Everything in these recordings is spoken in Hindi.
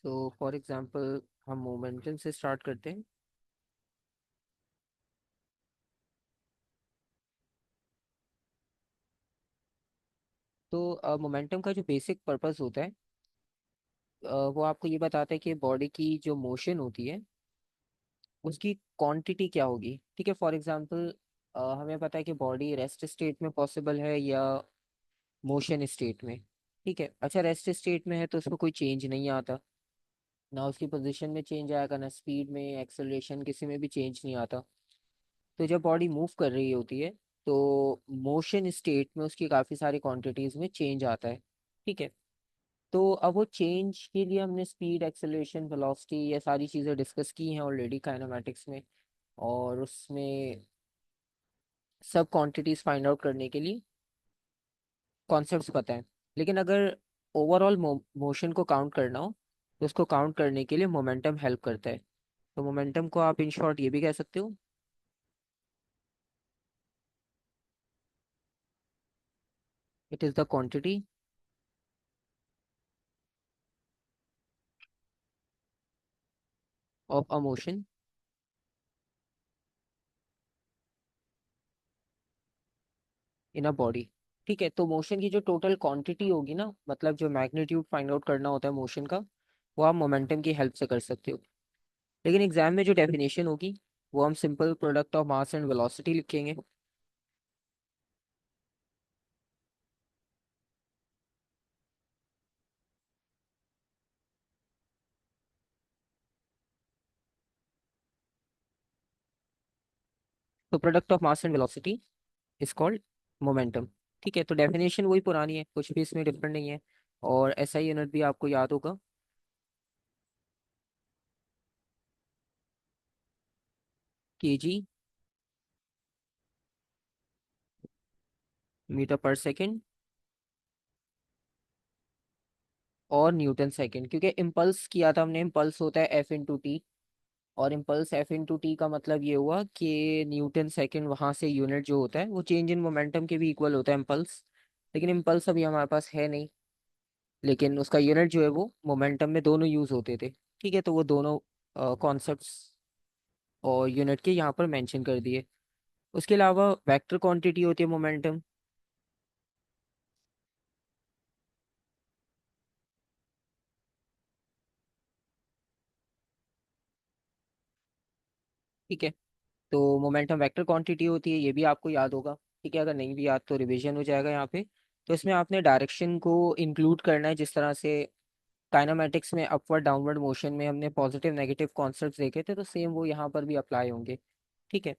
तो फॉर एग्जांपल हम मोमेंटम से स्टार्ट करते हैं। तो मोमेंटम का जो बेसिक पर्पस होता है, वो आपको ये बताता है कि बॉडी की जो मोशन होती है उसकी क्वांटिटी क्या होगी। ठीक है, फॉर एग्जांपल हमें पता है कि बॉडी रेस्ट स्टेट में पॉसिबल है या मोशन स्टेट में। ठीक है, अच्छा रेस्ट स्टेट में है तो उसमें कोई चेंज नहीं आता, ना उसकी पोजीशन में चेंज आएगा, ना स्पीड में, एक्सेलरेशन किसी में भी चेंज नहीं आता। तो जब बॉडी मूव कर रही होती है तो मोशन स्टेट में उसकी काफ़ी सारी क्वांटिटीज़ में चेंज आता है। ठीक है, तो अब वो चेंज के लिए हमने स्पीड, एक्सेलरेशन, वेलोसिटी, ये सारी चीज़ें डिस्कस की हैं ऑलरेडी काइनेमेटिक्स में। और उसमें सब क्वांटिटीज़ फाइंड आउट करने के लिए कॉन्सेप्ट्स पता है। लेकिन अगर ओवरऑल मोशन को काउंट करना हो तो उसको काउंट करने के लिए मोमेंटम हेल्प करता है। तो मोमेंटम को आप इन शॉर्ट ये भी कह सकते हो, it is the quantity of a motion in a body. ठीक है, तो मोशन की जो टोटल क्वांटिटी होगी ना, मतलब जो मैग्नीट्यूड फाइंड आउट करना होता है मोशन का, वो आप मोमेंटम की हेल्प से कर सकते हो। लेकिन एग्जाम में जो डेफिनेशन होगी वो हम simple product of mass and velocity लिखेंगे। तो product of mass and velocity is called momentum. ठीक है, तो डेफिनेशन वही पुरानी है, कुछ भी इसमें डिफरेंट नहीं है। और एसआई यूनिट भी आपको याद होगा, केजी मीटर पर सेकेंड और न्यूटन सेकेंड। क्योंकि इम्पल्स किया था हमने, इम्पल्स होता है एफ इंटू टी, और इम्पल्स एफ इंटू टी का मतलब ये हुआ कि न्यूटन सेकेंड वहाँ से यूनिट जो होता है वो चेंज इन मोमेंटम के भी इक्वल होता है इम्पल्स। लेकिन इम्पल्स अभी हमारे पास है नहीं, लेकिन उसका यूनिट जो है वो मोमेंटम में दोनों यूज होते थे। ठीक है, तो वो दोनों कॉन्सेप्ट्स और यूनिट के यहाँ पर मेंशन कर दिए। उसके अलावा वेक्टर क्वांटिटी होती है मोमेंटम। ठीक है, तो मोमेंटम वेक्टर क्वांटिटी होती है, ये भी आपको याद होगा। ठीक है, अगर नहीं भी याद तो रिवीजन हो जाएगा यहाँ पे। तो इसमें आपने डायरेक्शन को इंक्लूड करना है, जिस तरह से काइनेमेटिक्स में अपवर्ड डाउनवर्ड मोशन में हमने पॉजिटिव नेगेटिव कॉन्सेप्ट्स देखे थे, तो सेम वो यहाँ पर भी अप्लाई होंगे। ठीक है,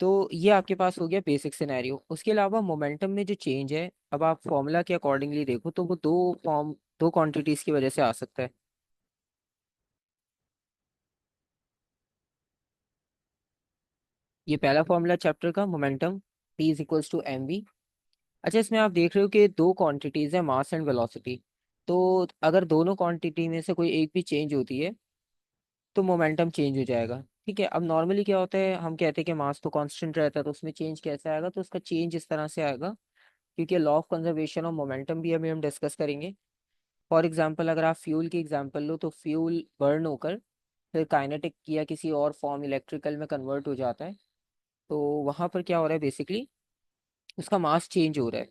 तो ये आपके पास हो गया बेसिक सिनेरियो। उसके अलावा मोमेंटम में जो चेंज है, अब आप फॉर्मूला के अकॉर्डिंगली देखो तो वो दो क्वांटिटीज की वजह से आ सकता है। ये पहला फॉर्मूला चैप्टर का, momentum P is equals to M V. अच्छा, इसमें आप देख रहे हो कि दो क्वांटिटीज है, मास एंड वेलोसिटी। तो अगर दोनों क्वांटिटी में से कोई एक भी चेंज होती है तो मोमेंटम चेंज हो जाएगा। ठीक है, अब नॉर्मली क्या होता है, हम कहते हैं कि मास तो कांस्टेंट रहता है, तो उसमें चेंज कैसे आएगा, तो उसका चेंज इस तरह से आएगा, क्योंकि law of conservation of momentum भी अभी हम डिस्कस करेंगे। फॉर एग्जाम्पल अगर आप फ्यूल की एग्जाम्पल लो तो फ्यूल बर्न होकर फिर काइनेटिक या किसी और फॉर्म इलेक्ट्रिकल में कन्वर्ट हो जाता है। तो वहां पर क्या हो रहा है, बेसिकली उसका मास चेंज हो रहा है।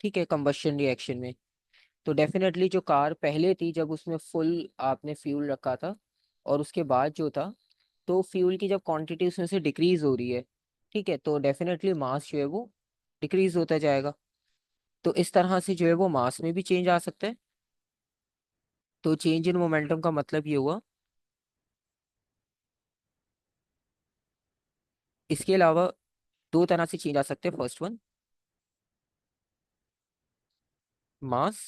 ठीक है, कंबशन रिएक्शन में। तो डेफिनेटली जो कार पहले थी जब उसमें फुल आपने फ्यूल रखा था, और उसके बाद जो था, तो फ्यूल की जब क्वांटिटी उसमें से डिक्रीज हो रही है, ठीक है, तो डेफिनेटली मास जो है वो डिक्रीज होता जाएगा। तो इस तरह से जो है वो मास में भी चेंज आ सकता है। तो चेंज इन मोमेंटम का मतलब ये हुआ। इसके अलावा दो तरह से चेंज आ सकते हैं। First one, mass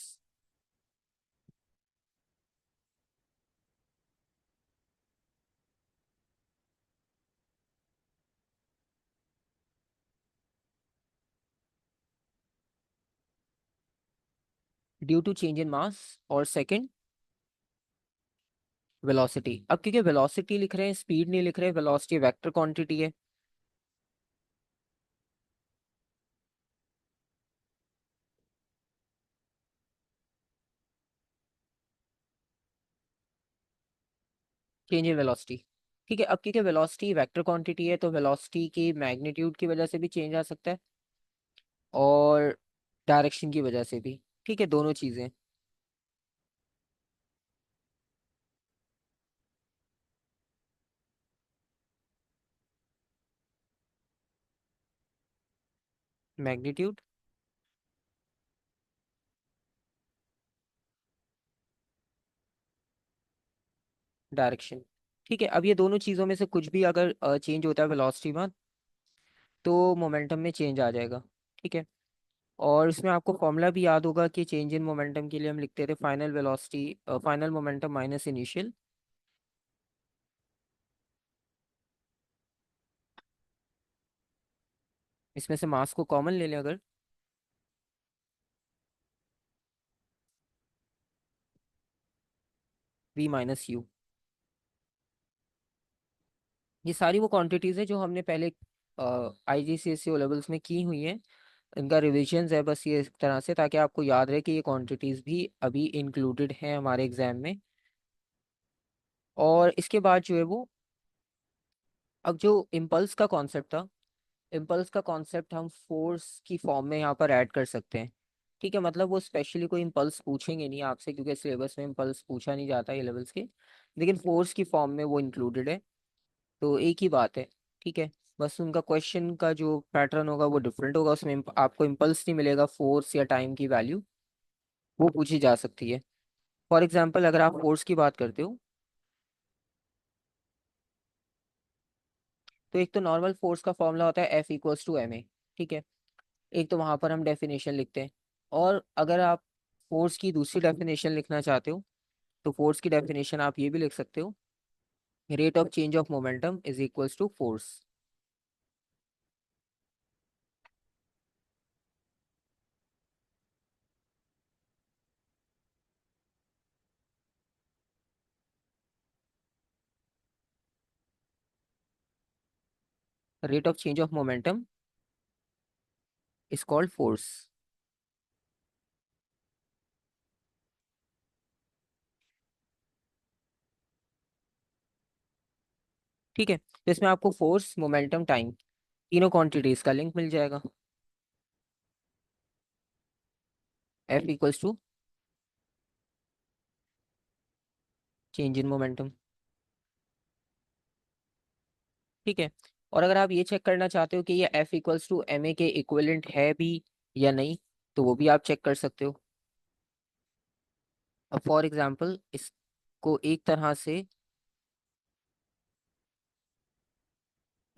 due to change in mass, और सेकंड वेलोसिटी। अब क्योंकि वेलोसिटी लिख रहे हैं, स्पीड नहीं लिख रहे, वेलोसिटी वेक्टर क्वांटिटी है। Change in velocity. ठीक है, अब क्योंकि वेलोसिटी वेक्टर क्वांटिटी है तो वेलोसिटी की मैग्नीट्यूड की वजह से भी चेंज आ सकता है और डायरेक्शन की वजह से भी। ठीक है, दोनों चीजें। Magnitude, direction. ठीक है, अब ये दोनों चीजों में से कुछ भी अगर चेंज होता है वेलोसिटी में तो मोमेंटम में चेंज आ जाएगा। ठीक है, और इसमें आपको फॉर्मूला भी याद होगा कि चेंज इन मोमेंटम के लिए हम लिखते थे final velocity, final momentum minus initial. इसमें से मास को कॉमन ले लें अगर, v माइनस यू। ये सारी वो क्वांटिटीज है जो हमने पहले आईजीसीएसई ओ लेवल्स में की हुई हैं। इनका रिविजन्स है बस ये इस तरह से, ताकि आपको याद रहे कि ये क्वांटिटीज भी अभी इंक्लूडेड हैं हमारे एग्जाम में। और इसके बाद जो है वो, अब जो इम्पल्स का कॉन्सेप्ट था, इम्पल्स का कॉन्सेप्ट हम फोर्स की फॉर्म में यहाँ पर ऐड कर सकते हैं। ठीक है, मतलब वो स्पेशली कोई इम्पल्स पूछेंगे नहीं आपसे क्योंकि सिलेबस में इम्पल्स पूछा नहीं जाता ये लेवल्स के, लेकिन फोर्स की फॉर्म में वो इंक्लूडेड है। तो एक ही बात है। ठीक है, बस उनका क्वेश्चन का जो पैटर्न होगा वो डिफरेंट होगा, उसमें आपको इम्पल्स नहीं मिलेगा, फोर्स या टाइम की वैल्यू वो पूछी जा सकती है। फॉर एग्जाम्पल अगर आप फोर्स की बात करते हो तो एक तो नॉर्मल फोर्स का फॉर्मूला होता है F equals to M A. ठीक है, एक तो वहां पर हम डेफिनेशन लिखते हैं। और अगर आप फोर्स की दूसरी डेफिनेशन लिखना चाहते हो तो फोर्स की डेफिनेशन आप ये भी लिख सकते हो, rate of change of momentum is equals to force. Rate of change of momentum is called force. ठीक है, तो इसमें आपको फोर्स, मोमेंटम, टाइम तीनों क्वांटिटीज का लिंक मिल जाएगा। F equals to change in momentum. ठीक है, और अगर आप ये चेक करना चाहते हो कि ये F equals to M A के इक्विवेलेंट है भी या नहीं, तो वो भी आप चेक कर सकते हो। अब फॉर एग्जांपल इसको एक तरह से,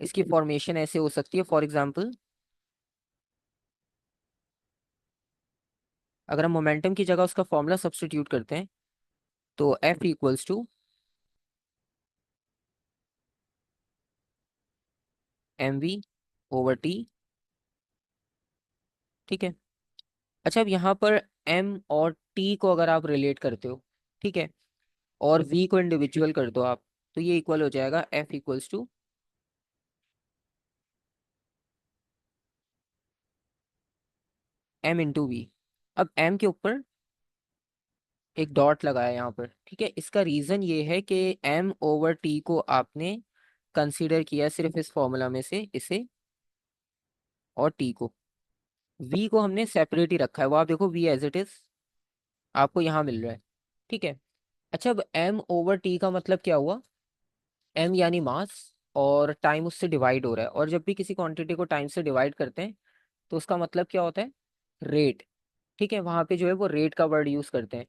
इसकी फॉर्मेशन ऐसे हो सकती है। फॉर एग्जांपल अगर हम मोमेंटम की जगह उसका फॉर्मूला सब्स्टिट्यूट करते हैं तो F equals to M V over T. ठीक है, अच्छा अब यहाँ पर एम और टी को अगर आप रिलेट करते हो, ठीक है, और वी को इंडिविजुअल कर दो आप, तो ये इक्वल हो जाएगा F equals to M into V. अब एम के ऊपर एक डॉट लगाया यहाँ पर। ठीक है, इसका रीजन ये है कि एम ओवर टी को आपने कंसीडर किया सिर्फ इस फॉर्मूला में से, इसे और टी को। वी को हमने सेपरेट ही रखा है, वो आप देखो वी एज इट इज आपको यहाँ मिल रहा है। ठीक है, अच्छा अब एम ओवर टी का मतलब क्या हुआ, एम यानी मास और टाइम उससे डिवाइड हो रहा है, और जब भी किसी क्वांटिटी को टाइम से डिवाइड करते हैं तो उसका मतलब क्या होता है, रेट। ठीक है, वहां पे जो है वो रेट का वर्ड यूज करते हैं।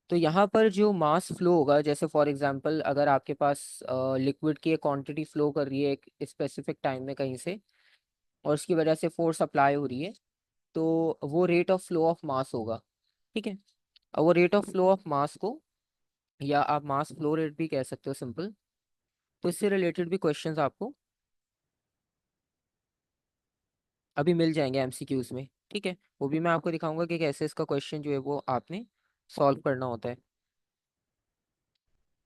तो यहाँ पर जो मास फ्लो होगा, जैसे फॉर एग्जांपल अगर आपके पास लिक्विड की एक क्वांटिटी फ्लो कर रही है एक स्पेसिफिक टाइम में कहीं से, और उसकी वजह से फोर्स अप्लाई हो रही है, तो वो rate of flow of mass होगा। ठीक है, अब वो rate of flow of mass को, या आप मास फ्लो रेट भी कह सकते हो सिंपल, तो इससे रिलेटेड भी क्वेश्चंस आपको अभी मिल जाएंगे एमसीक्यूज में। ठीक है, वो भी मैं आपको दिखाऊंगा कि कैसे इसका क्वेश्चन जो है वो आपने सॉल्व करना होता है।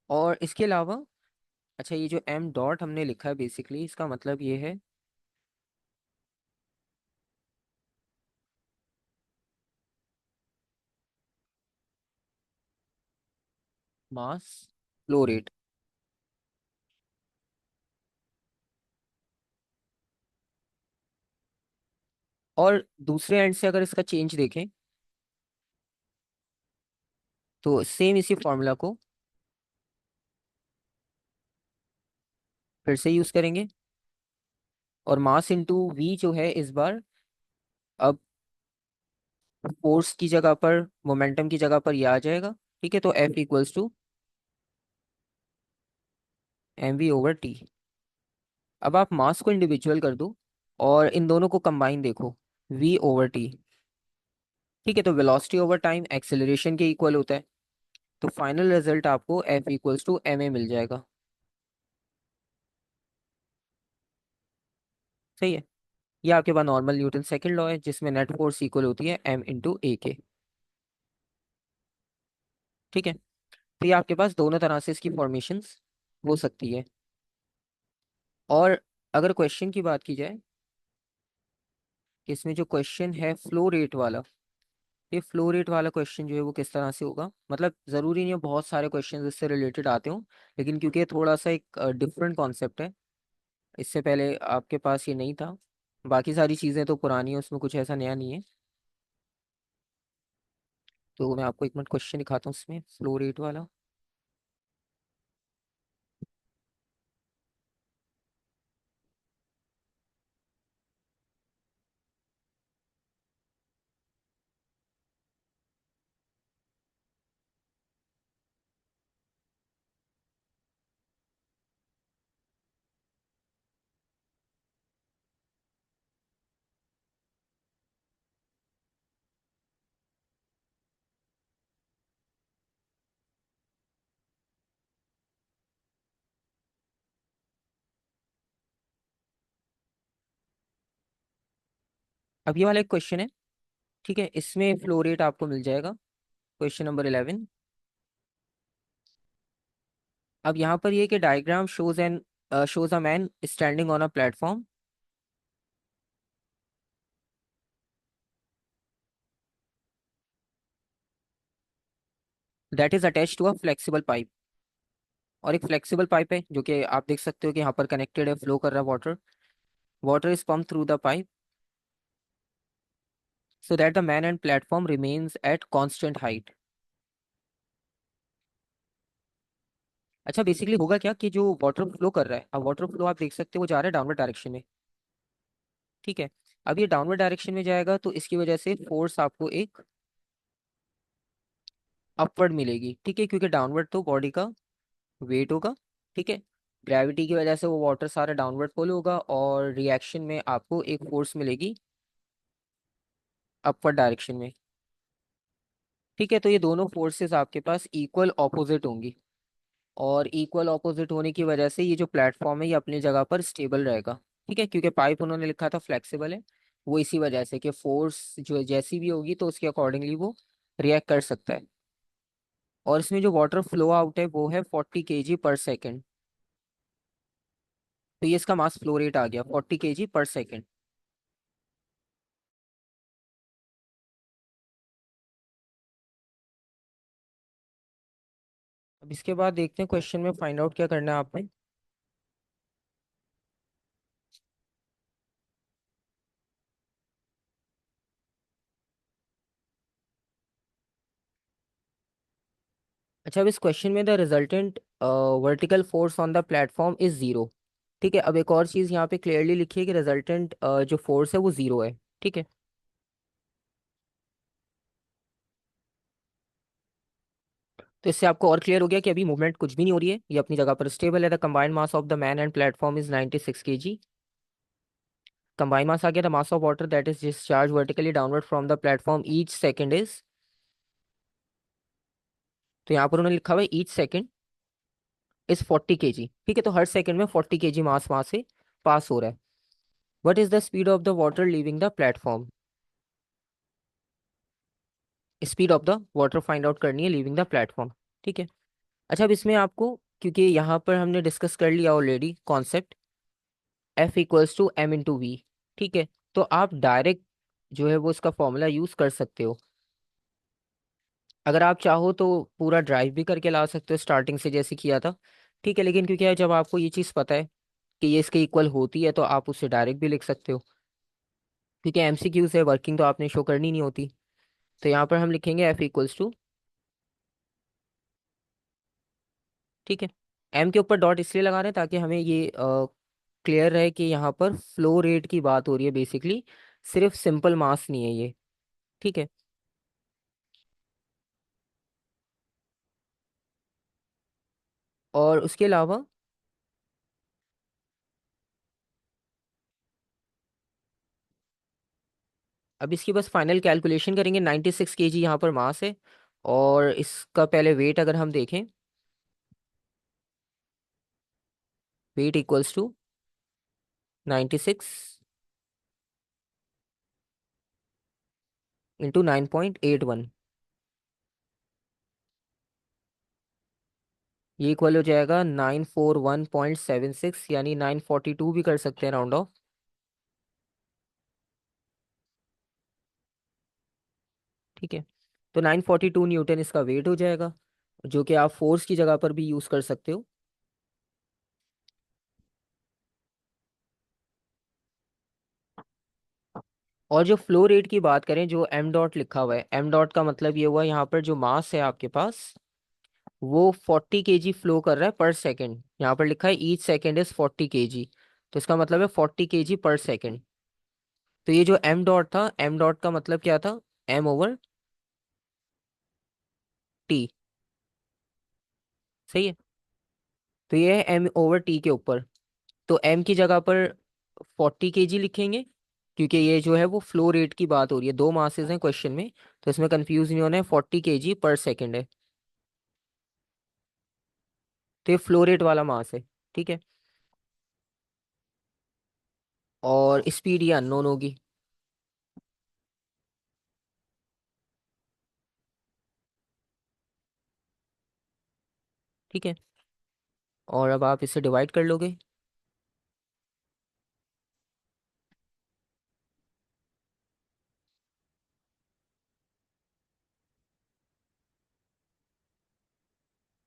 और इसके अलावा, अच्छा ये जो एम डॉट हमने लिखा है बेसिकली इसका मतलब ये है मास फ्लो रेट। और दूसरे एंड से अगर इसका चेंज देखें तो सेम इसी फॉर्मूला को फिर से यूज करेंगे, और मास इंटू वी जो है इस बार अब फोर्स की जगह पर, मोमेंटम की जगह पर ये आ जाएगा। ठीक है, तो F equals to M V over T. अब आप मास को इंडिविजुअल कर दो और इन दोनों को कंबाइन देखो, v ओवर टी। ठीक है, तो वेलोसिटी ओवर टाइम एक्सेलरेशन के इक्वल होता है, तो फाइनल रिजल्ट आपको F equals to M A मिल जाएगा। सही है। ये आपके पास नॉर्मल न्यूटन सेकंड लॉ है जिसमें नेट फोर्स इक्वल होती है m इंटू ए के। ठीक है, तो ये आपके पास दोनों तरह से इसकी फॉर्मेशंस हो सकती है। और अगर क्वेश्चन की बात की जाए कि इसमें जो क्वेश्चन है फ्लो रेट वाला, ये फ्लो रेट वाला क्वेश्चन जो है वो किस तरह से होगा, मतलब ज़रूरी नहीं है बहुत सारे क्वेश्चन इससे रिलेटेड आते हों, लेकिन क्योंकि ये थोड़ा सा एक डिफरेंट कॉन्सेप्ट है, इससे पहले आपके पास ये नहीं था। बाकी सारी चीज़ें तो पुरानी है, उसमें कुछ ऐसा नया नहीं है। तो मैं आपको एक मिनट क्वेश्चन दिखाता हूँ इसमें फ्लो रेट वाला। अब ये वाला एक क्वेश्चन है। ठीक है, इसमें फ्लो रेट आपको मिल जाएगा, क्वेश्चन नंबर 11। अब यहाँ पर ये कि diagram shows a man standing on a platform that is attach to a flexible pipe. और एक फ्लेक्सिबल पाइप है जो कि आप देख सकते हो कि यहाँ पर कनेक्टेड है, फ्लो कर रहा है water. Water is pump through the pipe so that the man and platform remains at constant height। अच्छा, बेसिकली होगा क्या कि जो वाटर फ्लो कर रहा है, अब वाटर फ्लो आप देख सकते हो वो जा रहा है डाउनवर्ड डायरेक्शन में। ठीक है, अब ये डाउनवर्ड डायरेक्शन में जाएगा तो इसकी वजह से फोर्स आपको एक अपवर्ड मिलेगी। ठीक है, क्योंकि डाउनवर्ड तो बॉडी का वेट होगा। ठीक है, ग्रेविटी की वजह से वो वाटर सारा डाउनवर्ड फॉलो होगा और रिएक्शन में आपको एक फोर्स मिलेगी अपवर्ड डायरेक्शन में। ठीक है, तो ये दोनों फोर्सेस आपके पास इक्वल ऑपोजिट होंगी, और इक्वल ऑपोजिट होने की वजह से ये जो प्लेटफॉर्म है ये अपनी जगह पर स्टेबल रहेगा। ठीक है, क्योंकि पाइप उन्होंने लिखा था फ्लेक्सिबल है, वो इसी वजह से कि फोर्स जो जैसी भी होगी तो उसके अकॉर्डिंगली वो रिएक्ट कर सकता है। और इसमें जो वाटर फ्लो आउट है वो है 40 kg/सेकेंड। तो ये इसका मास फ्लो रेट आ गया 40 kg/सेकेंड। अब इसके बाद देखते हैं क्वेश्चन में फाइंड आउट क्या करना है आपने। अच्छा, अब इस क्वेश्चन में the resultant vertical force on the platform is zero. ठीक है, अब एक और चीज़ यहाँ पे क्लियरली लिखी है कि रिजल्टेंट जो फोर्स है वो जीरो है। ठीक है, तो इससे आपको और क्लियर हो गया कि अभी मूवमेंट कुछ भी नहीं हो रही है, ये अपनी जगह पर स्टेबल है। The combined mass of the man and platform is 96 kg। Combined mass आ गया, the mass of water that is discharge vertically downward from the platform each second is, तो यहाँ पर उन्होंने लिखा हुआ है ईच सेकंड इज 40 kg। ठीक है, तो हर सेकंड में 40 kg मास वहां से पास हो रहा है। What is the speed of the water leaving the platform. Speed of the water find out करनी है लीविंग द प्लेटफॉर्म। ठीक है, अच्छा, अब इसमें आपको, क्योंकि यहाँ पर हमने डिस्कस कर लिया already concept F equals to M into V. ठीक है, तो आप डायरेक्ट जो है वो इसका फॉर्मूला यूज कर सकते हो। अगर आप चाहो तो पूरा ड्राइव भी करके ला सकते हो स्टार्टिंग से जैसे किया था। ठीक है, लेकिन क्योंकि जब आपको ये चीज़ पता है कि ये इसके इक्वल होती है तो आप उसे डायरेक्ट भी लिख सकते हो। क्योंकि एमसीक्यू से वर्किंग तो आपने शो करनी नहीं होती। तो यहाँ पर हम लिखेंगे एफ इक्वल्स टू, ठीक है, एम के ऊपर डॉट इसलिए लगा रहे हैं ताकि हमें ये क्लियर रहे कि यहाँ पर फ्लो रेट की बात हो रही है बेसिकली, सिर्फ सिंपल मास नहीं है ये। ठीक है। और उसके अलावा अब इसकी बस फाइनल कैलकुलेशन करेंगे। 96 kg यहाँ पर मास है, और इसका पहले वेट अगर हम देखें, वेट इक्वल्स टू 96 इंटू 9.81, ये इक्वल हो जाएगा 941.76, यानी 942 भी कर सकते हैं राउंड ऑफ। ठीक है। तो 942 न्यूटन इसका वेट हो जाएगा, जो कि आप फोर्स की जगह पर भी यूज कर सकते हो। और जो फ्लो रेट की बात करें, जो एम डॉट लिखा हुआ है, एम डॉट का मतलब ये हुआ यहाँ पर जो मास है आपके पास, वो 40 kg फ्लो कर रहा है पर सेकेंड। यहाँ पर लिखा है ईच सेकेंड इज 40 kg, तो इसका मतलब है 40 kg पर सेकेंड। तो ये जो एम डॉट था, एम डॉट का मतलब क्या था, एम ओवर टी। सही है। तो ये है एम ओवर टी के ऊपर। तो एम की जगह पर 40 kg लिखेंगे, क्योंकि ये जो है वो फ्लो रेट की बात हो रही है, दो मासेस हैं क्वेश्चन में, तो इसमें कंफ्यूज नहीं होना है, 40 kg पर सेकेंड है। तो ये फ्लो रेट वाला मास है। ठीक है। और स्पीड ये अननोन होगी। ठीक है। और अब आप इसे डिवाइड कर लोगे।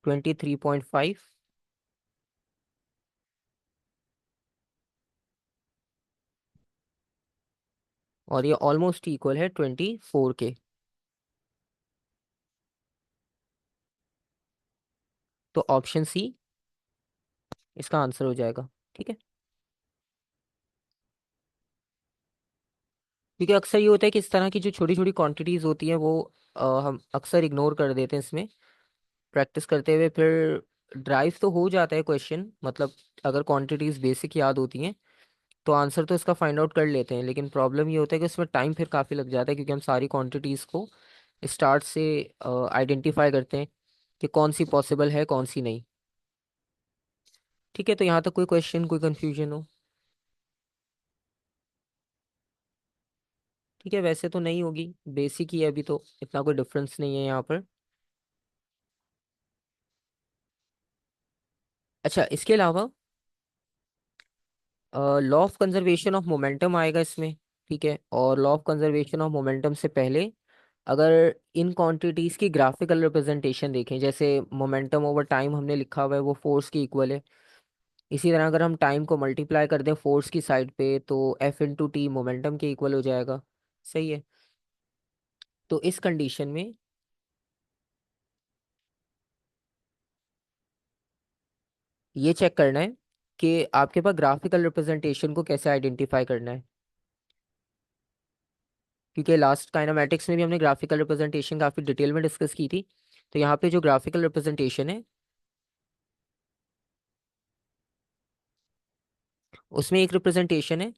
23.5, और ये ऑलमोस्ट इक्वल है 24 के। तो ऑप्शन सी इसका आंसर हो जाएगा। ठीक है। क्योंकि अक्सर ये होता है कि इस तरह की जो छोटी छोटी क्वांटिटीज होती हैं वो हम अक्सर इग्नोर कर देते हैं इसमें, प्रैक्टिस करते हुए फिर ड्राइव तो हो जाता है क्वेश्चन, मतलब अगर क्वांटिटीज बेसिक याद होती हैं तो आंसर तो इसका फाइंड आउट कर लेते हैं, लेकिन प्रॉब्लम ये होता है कि उसमें टाइम फिर काफ़ी लग जाता है, क्योंकि हम सारी क्वांटिटीज़ को स्टार्ट से आइडेंटिफाई करते हैं कि कौन सी पॉसिबल है कौन सी नहीं। ठीक है। तो यहाँ तक कोई क्वेश्चन, कोई कंफ्यूजन हो? ठीक है, वैसे तो नहीं होगी, बेसिक ही है अभी, तो इतना कोई डिफरेंस नहीं है यहाँ पर। अच्छा, इसके अलावा law of conservation of momentum आएगा इसमें। ठीक है। और law of conservation of momentum से पहले अगर इन क्वांटिटीज की ग्राफिकल रिप्रेजेंटेशन देखें, जैसे मोमेंटम ओवर टाइम हमने लिखा हुआ है वो फोर्स की इक्वल है, इसी तरह अगर हम टाइम को मल्टीप्लाई कर दें फोर्स की साइड पे तो एफ इंटू टी मोमेंटम के इक्वल हो जाएगा। सही है। तो इस कंडीशन में ये चेक करना है कि आपके पास ग्राफिकल रिप्रेजेंटेशन को कैसे आइडेंटिफाई करना है, क्योंकि लास्ट काइनेमेटिक्स में भी हमने ग्राफिकल रिप्रेजेंटेशन काफ़ी डिटेल में डिस्कस की थी। तो यहाँ पे जो ग्राफिकल रिप्रेजेंटेशन है उसमें एक रिप्रेजेंटेशन है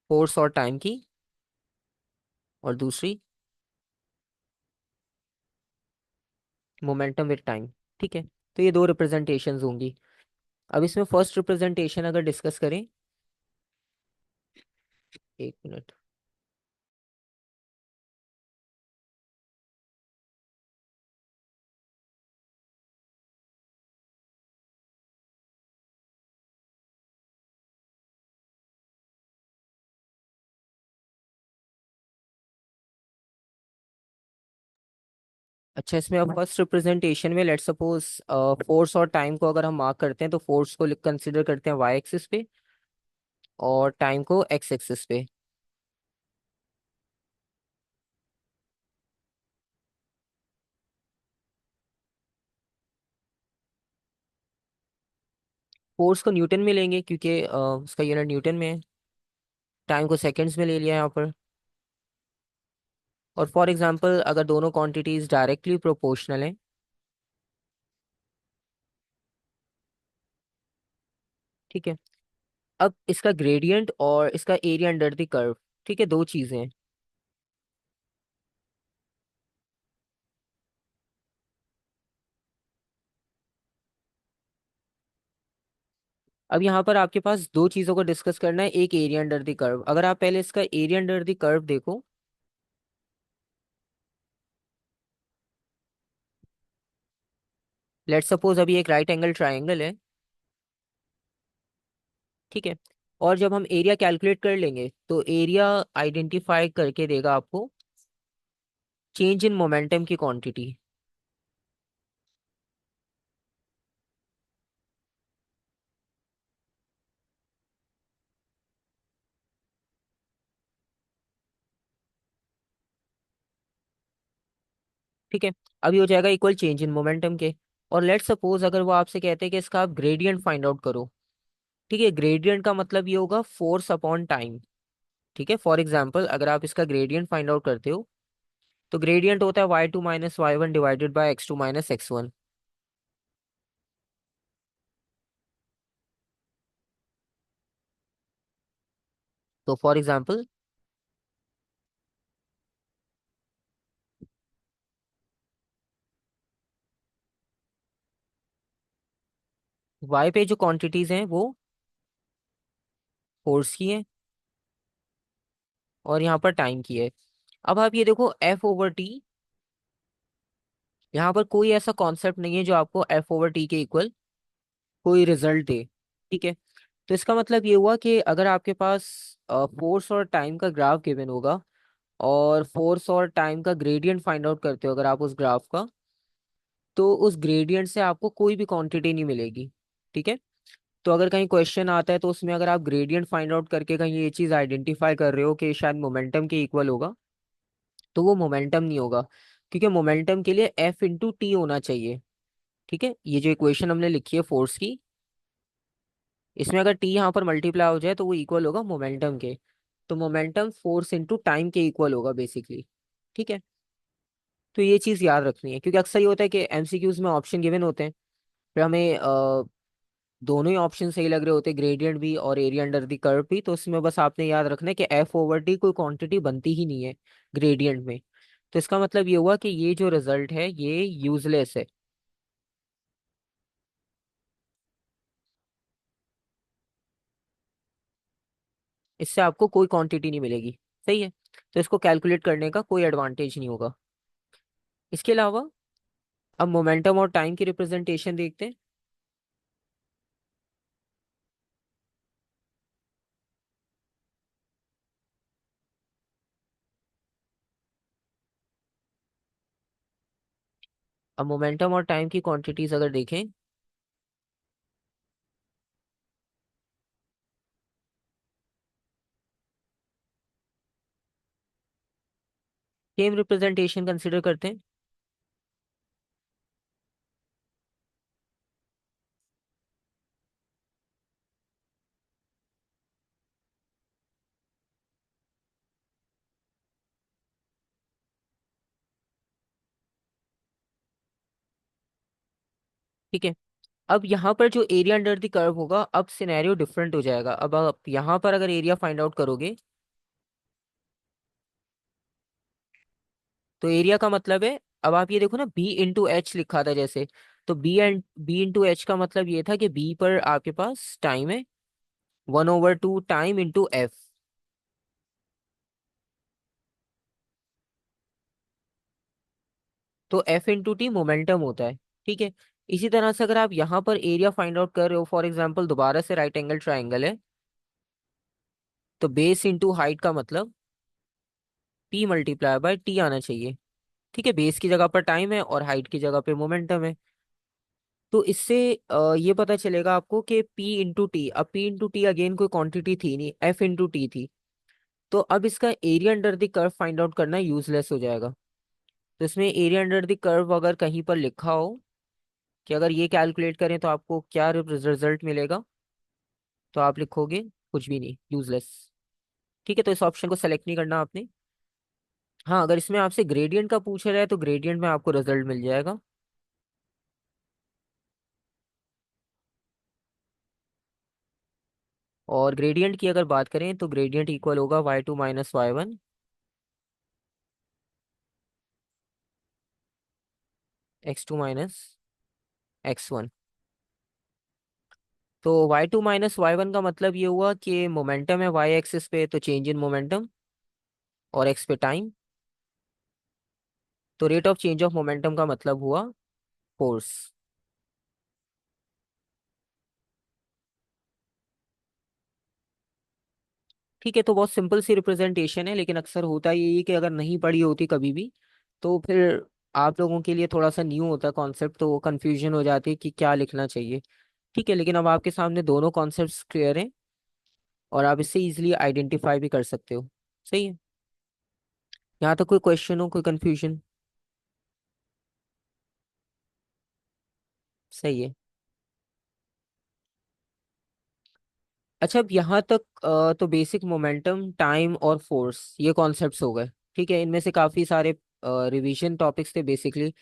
फोर्स और टाइम की, और दूसरी मोमेंटम विद टाइम। ठीक है। तो ये दो रिप्रेजेंटेशंस होंगी। अब इसमें फर्स्ट रिप्रेजेंटेशन अगर डिस्कस करें, एक मिनट। अच्छा, इसमें अब फर्स्ट रिप्रेजेंटेशन में लेट्स सपोज फोर्स और टाइम को अगर हम मार्क करते हैं तो फोर्स को कंसिडर करते हैं वाई एक्सिस पे, और टाइम को एक्स एक्सिस पे। फोर्स को न्यूटन में लेंगे क्योंकि उसका यूनिट न्यूटन में है। टाइम को सेकंड्स में ले लिया यहाँ पर। और फॉर एग्जांपल अगर दोनों क्वांटिटीज डायरेक्टली प्रोपोर्शनल हैं, ठीक है, अब इसका ग्रेडियंट और इसका एरिया अंडर द कर्व, ठीक है, दो चीजें हैं। अब यहाँ पर आपके पास दो चीजों को डिस्कस करना है, एक एरिया अंडर द कर्व। अगर आप पहले इसका एरिया अंडर द कर्व देखो, लेट्स सपोज अभी एक राइट एंगल ट्राइंगल है, ठीक है, और जब हम एरिया कैलकुलेट कर लेंगे तो एरिया आइडेंटिफाई करके देगा आपको चेंज इन मोमेंटम की क्वांटिटी। ठीक है, अभी हो जाएगा इक्वल चेंज इन मोमेंटम के। और लेट्स सपोज अगर वो आपसे कहते हैं कि इसका आप ग्रेडियंट फाइंड आउट करो, ठीक है, ग्रेडियंट का मतलब ये होगा फोर्स अपॉन टाइम। ठीक है, फॉर एग्जाम्पल अगर आप इसका ग्रेडियंट फाइंड आउट करते हो तो ग्रेडियंट होता है y2 minus Y one divided by x2 minus x1। तो फॉर एग्जाम्पल y पे जो क्वांटिटीज हैं वो फोर्स की है और यहाँ पर टाइम की है। अब आप ये देखो एफ ओवर टी, यहाँ पर कोई ऐसा कॉन्सेप्ट नहीं है जो आपको एफ ओवर टी के इक्वल कोई रिजल्ट दे। ठीक है, तो इसका मतलब ये हुआ कि अगर आपके पास फोर्स और टाइम का ग्राफ गिवन होगा और फोर्स और टाइम का ग्रेडियंट फाइंड आउट करते हो अगर आप उस ग्राफ का, तो उस ग्रेडियंट से आपको कोई भी क्वांटिटी नहीं मिलेगी। ठीक है, तो अगर कहीं क्वेश्चन आता है तो उसमें अगर आप ग्रेडियंट फाइंड आउट करके कहीं ये चीज़ आइडेंटिफाई कर रहे हो कि शायद मोमेंटम के इक्वल होगा, तो वो मोमेंटम नहीं होगा, क्योंकि मोमेंटम के लिए एफ इंटू टी होना चाहिए। ठीक है, ये जो इक्वेशन हमने लिखी है फोर्स की, इसमें अगर टी यहाँ पर मल्टीप्लाई हो जाए तो वो इक्वल होगा मोमेंटम के। तो मोमेंटम फोर्स इंटू टाइम के इक्वल होगा बेसिकली। ठीक है, तो ये चीज़ याद रखनी है क्योंकि अक्सर ये होता है कि एमसीक्यूज में ऑप्शन गिवन होते हैं, फिर हमें दोनों ही ऑप्शन सही लग रहे होते हैं, ग्रेडियंट भी और एरिया अंडर द कर्व भी, तो उसमें बस आपने याद रखना है कि एफ ओवर टी कोई क्वांटिटी बनती ही नहीं है ग्रेडियंट में। तो इसका मतलब ये हुआ कि ये जो रिजल्ट है ये यूजलेस है, इससे आपको कोई क्वांटिटी नहीं मिलेगी। सही है, तो इसको कैलकुलेट करने का कोई एडवांटेज नहीं होगा। इसके अलावा अब मोमेंटम और टाइम की रिप्रेजेंटेशन देखते हैं। अब मोमेंटम और टाइम की क्वांटिटीज अगर देखें, सेम रिप्रेजेंटेशन कंसिडर करते हैं। ठीक है, अब यहाँ पर जो एरिया अंडर द कर्व होगा, अब सिनेरियो डिफरेंट हो जाएगा। अब आप यहाँ पर अगर एरिया फाइंड आउट करोगे तो एरिया का मतलब है, अब आप ये देखो ना बी इंटू एच लिखा था जैसे, तो बी इंटू एच का मतलब ये था कि बी पर आपके पास टाइम है 1/2 टाइम इंटू एफ। तो एफ इंटू टी मोमेंटम होता है। ठीक है, इसी तरह से अगर आप यहाँ पर एरिया फाइंड आउट कर रहे हो, फॉर एग्जाम्पल दोबारा से राइट एंगल ट्राइंगल है, तो बेस इंटू हाइट का मतलब पी मल्टीप्लाई बाय टी आना चाहिए। ठीक है, बेस की जगह पर टाइम है और हाइट की जगह पे मोमेंटम है। तो इससे ये पता चलेगा आपको कि P इंटू टी, अब P इंटू टी अगेन कोई क्वांटिटी थी नहीं, F इंटू टी थी। तो अब इसका area under the curve find out करना यूजलेस हो जाएगा। तो इसमें एरिया अंडर द कर्व अगर कहीं पर लिखा हो कि अगर ये कैलकुलेट करें तो आपको क्या रिजल्ट मिलेगा, तो आप लिखोगे कुछ भी नहीं, यूजलेस। ठीक है, तो इस ऑप्शन को सेलेक्ट नहीं करना आपने। हाँ, अगर इसमें आपसे ग्रेडियंट का पूछ रहा है तो ग्रेडियंट में आपको रिजल्ट मिल जाएगा। और ग्रेडियंट की अगर बात करें तो ग्रेडियंट इक्वल होगा y2 - y1 x2 - x1। तो y2 - y1 का मतलब ये हुआ कि मोमेंटम है y एक्सिस पे, तो चेंज इन मोमेंटम, और x पे टाइम, तो rate of change of momentum का मतलब हुआ फोर्स। ठीक है, तो बहुत सिंपल सी रिप्रेजेंटेशन है, लेकिन अक्सर होता ये है कि अगर नहीं पढ़ी होती कभी भी तो फिर आप लोगों के लिए थोड़ा सा न्यू होता है कॉन्सेप्ट, तो कंफ्यूजन हो जाती है कि क्या लिखना चाहिए। ठीक है, लेकिन अब आपके सामने दोनों कॉन्सेप्ट्स क्लियर हैं और आप इससे इजीली आइडेंटिफाई भी कर सकते हो। सही है। यहाँ तक कोई क्वेश्चन हो, कोई कंफ्यूजन? सही है। अच्छा, अब यहाँ तक तो बेसिक मोमेंटम, टाइम और फोर्स ये कॉन्सेप्ट्स हो गए। ठीक है, इनमें से काफ़ी सारे रिवीजन टॉपिक्स थे बेसिकली,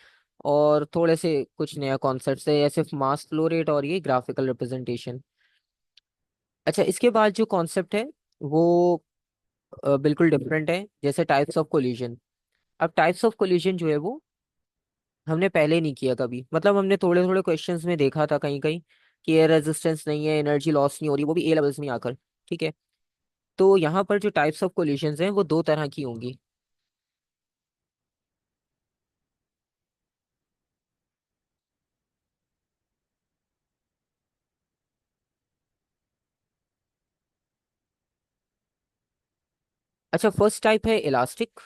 और थोड़े से कुछ नया कॉन्सेप्ट्स है जैसे मास फ्लो रेट और ये ग्राफिकल रिप्रेजेंटेशन। अच्छा, इसके बाद जो कॉन्सेप्ट है वो बिल्कुल डिफरेंट है, जैसे टाइप्स ऑफ कोलिजन। अब टाइप्स ऑफ कोलिजन जो है वो हमने पहले नहीं किया कभी, मतलब हमने थोड़े थोड़े क्वेश्चंस में देखा था कहीं कहीं कि एयर रेजिस्टेंस नहीं है, एनर्जी लॉस नहीं हो रही, वो भी ए लेवल्स में आकर। ठीक है, तो यहाँ पर जो टाइप्स ऑफ कोलिशंस हैं वो दो तरह की होंगी। अच्छा, फर्स्ट टाइप है इलास्टिक,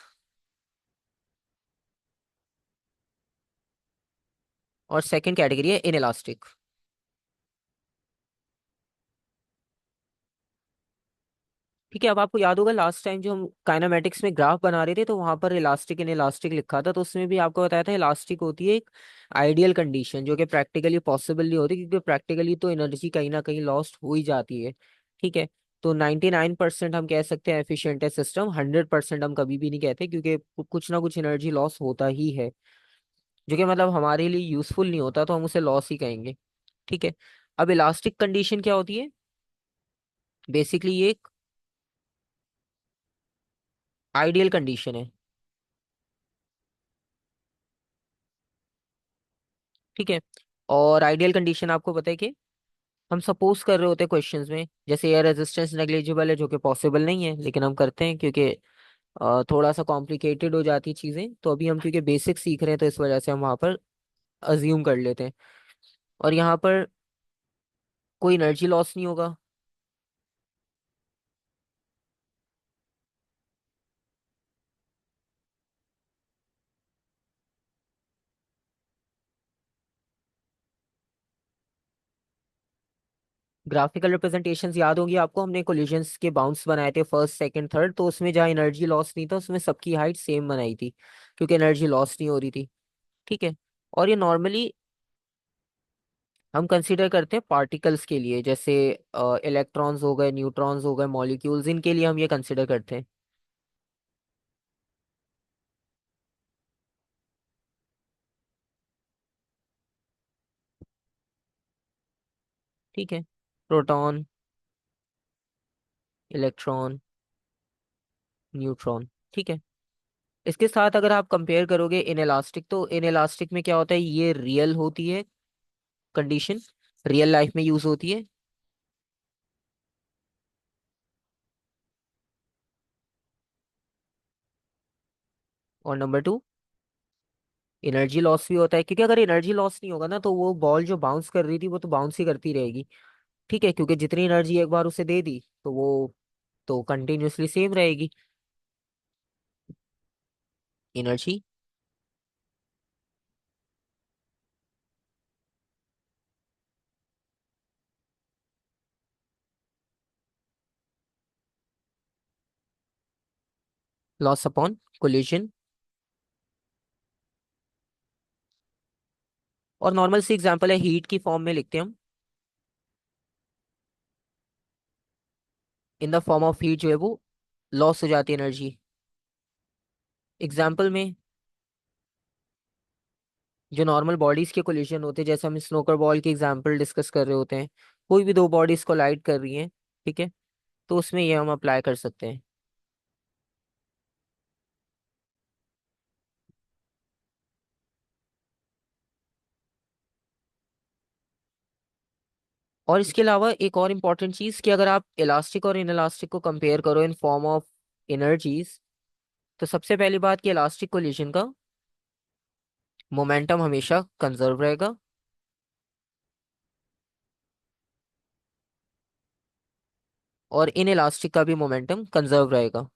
और सेकंड कैटेगरी है इन इलास्टिक। ठीक है, अब आपको याद होगा लास्ट टाइम जो हम काइनामेटिक्स में ग्राफ बना रहे थे तो वहां पर इलास्टिक इन इलास्टिक लिखा था, तो उसमें भी आपको बताया था इलास्टिक होती है एक आइडियल कंडीशन जो कि प्रैक्टिकली पॉसिबल नहीं होती, क्योंकि प्रैक्टिकली तो एनर्जी कहीं ना कहीं लॉस्ट हो ही जाती है। ठीक है, तो 99% हम कह सकते हैं एफिशिएंट है सिस्टम, 100% हम कभी भी नहीं कहते, क्योंकि कुछ ना कुछ एनर्जी लॉस होता ही है, जो कि मतलब हमारे लिए यूजफुल नहीं होता, तो हम उसे लॉस ही कहेंगे। ठीक है, अब इलास्टिक कंडीशन क्या होती है? बेसिकली ये एक आइडियल कंडीशन है। ठीक है, और आइडियल कंडीशन आपको पता है कि हम सपोज कर रहे होते हैं क्वेश्चंस में, जैसे एयर रेजिस्टेंस नेग्लिजिबल है, जो कि पॉसिबल नहीं है, लेकिन हम करते हैं क्योंकि थोड़ा सा कॉम्प्लिकेटेड हो जाती चीजें, तो अभी हम क्योंकि बेसिक सीख रहे हैं तो इस वजह से हम वहां पर अज्यूम कर लेते हैं। और यहाँ पर कोई एनर्जी लॉस नहीं होगा। ग्राफिकल रिप्रेजेंटेशंस याद होंगी आपको, हमने कोलिजन्स के बाउंस बनाए थे फर्स्ट सेकंड थर्ड, तो उसमें जहाँ एनर्जी लॉस नहीं था उसमें सबकी हाइट सेम बनाई थी, क्योंकि एनर्जी लॉस नहीं हो रही थी। ठीक है, और ये नॉर्मली हम कंसीडर करते हैं पार्टिकल्स के लिए, जैसे इलेक्ट्रॉन्स हो गए, न्यूट्रॉन्स हो गए, मॉलिक्यूल्स, इनके लिए हम ये कंसीडर करते हैं। ठीक है, प्रोटॉन, इलेक्ट्रॉन, न्यूट्रॉन। ठीक है, इसके साथ अगर आप कंपेयर करोगे इन इलास्टिक, तो इन इलास्टिक में क्या होता है, ये रियल होती है कंडीशन, रियल लाइफ में यूज होती है। और नंबर टू, एनर्जी लॉस भी होता है, क्योंकि अगर एनर्जी लॉस नहीं होगा ना तो वो बॉल जो बाउंस कर रही थी वो तो बाउंस ही करती रहेगी। ठीक है, क्योंकि जितनी एनर्जी एक बार उसे दे दी तो वो तो कंटिन्यूअसली सेम रहेगी एनर्जी। Loss upon collision. और नॉर्मल सी एग्जांपल है, हीट की फॉर्म में लिखते हैं हम। In the form of heat जो है वो लॉस हो जाती है एनर्जी। एग्जांपल में जो नॉर्मल बॉडीज के कोलिजन होते हैं, जैसे हम स्नोकर बॉल की एग्जांपल डिस्कस कर रहे होते हैं, कोई भी दो बॉडीज कोलाइड कर रही हैं, ठीक है, तो उसमें ये हम अप्लाई कर सकते हैं। और इसके अलावा एक और इम्पॉर्टेंट चीज कि अगर आप इलास्टिक और इनइलास्टिक को कंपेयर करो इन फॉर्म ऑफ एनर्जीज, तो सबसे पहली बात कि इलास्टिक कोलिजन का मोमेंटम हमेशा कंजर्व रहेगा, और इन इलास्टिक का भी मोमेंटम कंजर्व रहेगा।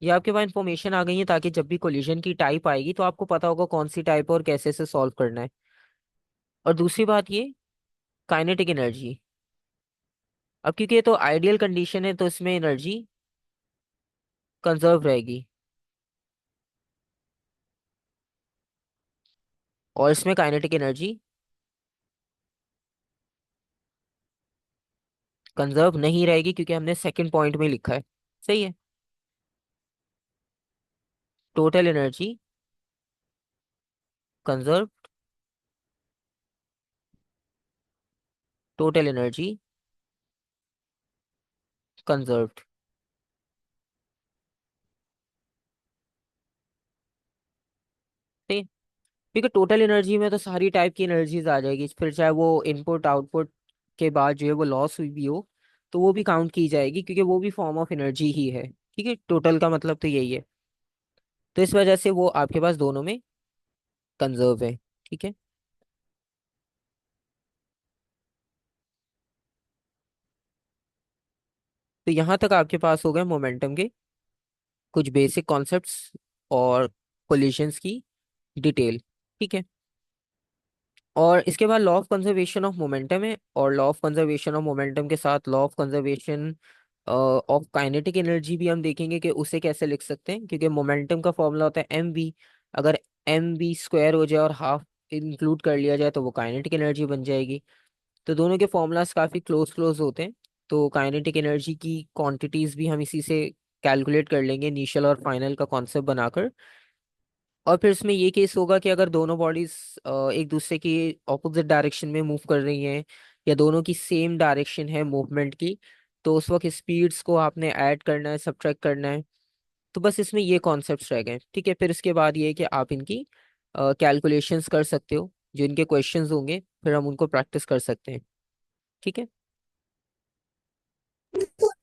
ये आपके पास इंफॉर्मेशन आ गई है ताकि जब भी कोलिजन की टाइप आएगी तो आपको पता होगा कौन सी टाइप और कैसे से सॉल्व करना है। और दूसरी बात ये, काइनेटिक एनर्जी। अब क्योंकि ये तो आइडियल कंडीशन है तो इसमें एनर्जी कंजर्व रहेगी, और इसमें काइनेटिक एनर्जी कंजर्व नहीं रहेगी क्योंकि हमने सेकंड पॉइंट में लिखा है। सही है। Total energy conserve, total energy conserved. क्योंकि टोटल एनर्जी में तो सारी टाइप की एनर्जीज आ जाएगी, फिर चाहे वो इनपुट आउटपुट के बाद जो है वो लॉस हुई भी हो तो वो भी काउंट की जाएगी, क्योंकि वो भी फॉर्म ऑफ एनर्जी ही है। ठीक है, टोटल का मतलब तो यही है। तो इस वजह से वो आपके पास दोनों में कंजर्व है। ठीक है। तो यहाँ तक आपके पास हो गए मोमेंटम के कुछ बेसिक कॉन्सेप्ट्स और कोलिशंस की डिटेल। ठीक है। और इसके बाद law of conservation of momentum है, और law of conservation of momentum के साथ law of conservation of kinetic energy भी हम देखेंगे कि उसे कैसे लिख सकते हैं, क्योंकि मोमेंटम का फॉर्मूला होता है एम वी। अगर एम वी स्क्वायर हो जाए और हाफ इंक्लूड कर लिया जाए तो वो काइनेटिक एनर्जी बन जाएगी। तो दोनों के फॉर्मूलाज काफ़ी क्लोज क्लोज होते हैं। तो काइनेटिक एनर्जी की क्वांटिटीज भी हम इसी से कैलकुलेट कर लेंगे, इनिशियल और फाइनल का कॉन्सेप्ट बनाकर। और फिर इसमें ये केस होगा कि अगर दोनों बॉडीज एक दूसरे की ऑपोजिट डायरेक्शन में मूव कर रही हैं, या दोनों की सेम डायरेक्शन है मूवमेंट की, तो उस वक्त स्पीड्स को आपने ऐड करना है, सब्ट्रैक्ट करना है। तो बस इसमें ये कॉन्सेप्ट्स रह गए। ठीक है, फिर इसके बाद ये है कि आप इनकी कैलकुलेशंस कर सकते हो, जो इनके क्वेश्चंस होंगे फिर हम उनको प्रैक्टिस कर सकते हैं। ठीक है।